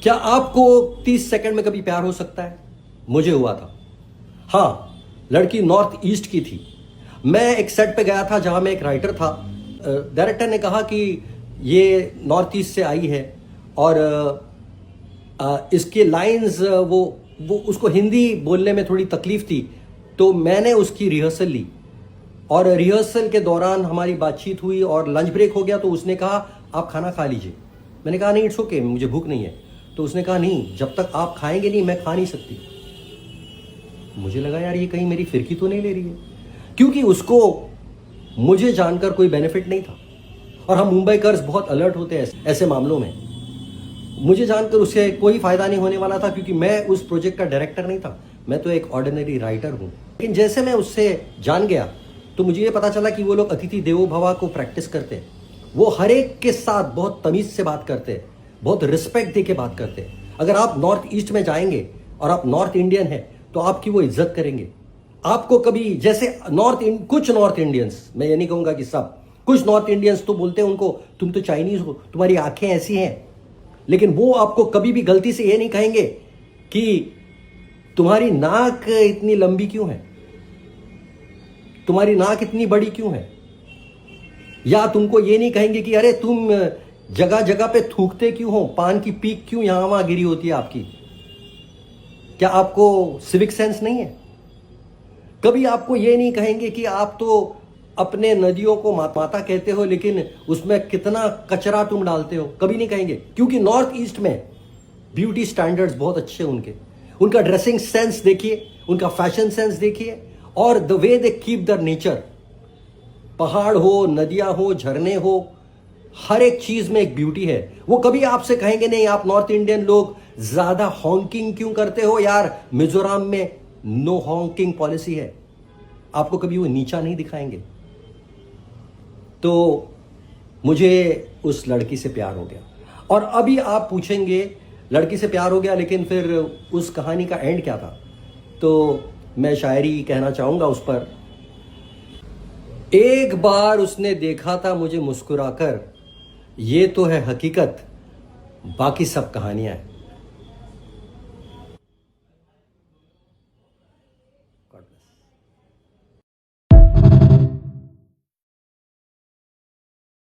क्या आपको 30 सेकंड में कभी प्यार हो सकता है? मुझे हुआ था। हाँ, लड़की नॉर्थ ईस्ट की थी। मैं एक सेट पे गया था जहां मैं एक राइटर था। डायरेक्टर ने कहा कि ये नॉर्थ ईस्ट से आई है और इसके लाइंस वो उसको हिंदी बोलने में थोड़ी तकलीफ थी, तो मैंने उसकी रिहर्सल ली और रिहर्सल के दौरान हमारी बातचीत हुई और लंच ब्रेक हो गया तो उसने कहा आप खाना खा लीजिए। मैंने कहा नहीं, इट्स ओके, मुझे भूख नहीं है। तो उसने कहा नहीं, जब तक आप खाएंगे नहीं मैं खा नहीं सकती। मुझे लगा यार ये कहीं मेरी फिरकी तो नहीं ले रही है, क्योंकि उसको मुझे जानकर कोई बेनिफिट नहीं था और हम मुंबईकर्स बहुत अलर्ट होते हैं ऐसे मामलों में। मुझे जानकर उससे कोई फायदा नहीं होने वाला था क्योंकि मैं उस प्रोजेक्ट का डायरेक्टर नहीं था, मैं तो एक ऑर्डिनरी राइटर हूं। लेकिन जैसे मैं उससे जान गया तो मुझे ये पता चला कि वो लोग अतिथि देवो भव को प्रैक्टिस करते हैं। वो हर एक के साथ बहुत तमीज से बात करते हैं, बहुत रिस्पेक्ट दे के बात करते हैं। अगर आप नॉर्थ ईस्ट में जाएंगे और आप नॉर्थ इंडियन हैं तो आपकी वो इज्जत करेंगे। आपको कभी जैसे कुछ नॉर्थ इंडियंस, मैं ये नहीं कहूंगा कि सब, कुछ नॉर्थ इंडियंस तो बोलते हैं उनको तुम तो चाइनीज हो, तुम्हारी आंखें ऐसी हैं, लेकिन वो आपको कभी भी गलती से ये नहीं कहेंगे कि तुम्हारी नाक इतनी लंबी क्यों है, तुम्हारी नाक इतनी बड़ी क्यों है, या तुमको ये नहीं कहेंगे कि अरे तुम जगह जगह पे थूकते क्यों हो, पान की पीक क्यों यहां वहां गिरी होती है आपकी। क्या आपको सिविक सेंस नहीं है? कभी आपको ये नहीं कहेंगे कि आप तो अपने नदियों को माता कहते हो लेकिन उसमें कितना कचरा तुम डालते हो, कभी नहीं कहेंगे। क्योंकि नॉर्थ ईस्ट में ब्यूटी स्टैंडर्ड्स बहुत अच्छे हैं उनका ड्रेसिंग सेंस देखिए, उनका फैशन सेंस देखिए और the way they keep the nature. पहाड़ हो, नदियां हो, झरने हो, हर एक चीज में एक ब्यूटी है। वो कभी आपसे कहेंगे नहीं आप नॉर्थ इंडियन लोग ज्यादा हॉन्किंग क्यों करते हो यार, मिजोरम में नो हॉन्किंग पॉलिसी है। आपको कभी वो नीचा नहीं दिखाएंगे। तो मुझे उस लड़की से प्यार हो गया। और अभी आप पूछेंगे लड़की से प्यार हो गया लेकिन फिर उस कहानी का एंड क्या था, तो मैं शायरी कहना चाहूंगा उस पर। एक बार उसने देखा था मुझे मुस्कुराकर, ये तो है हकीकत, बाकी सब कहानियां हैं।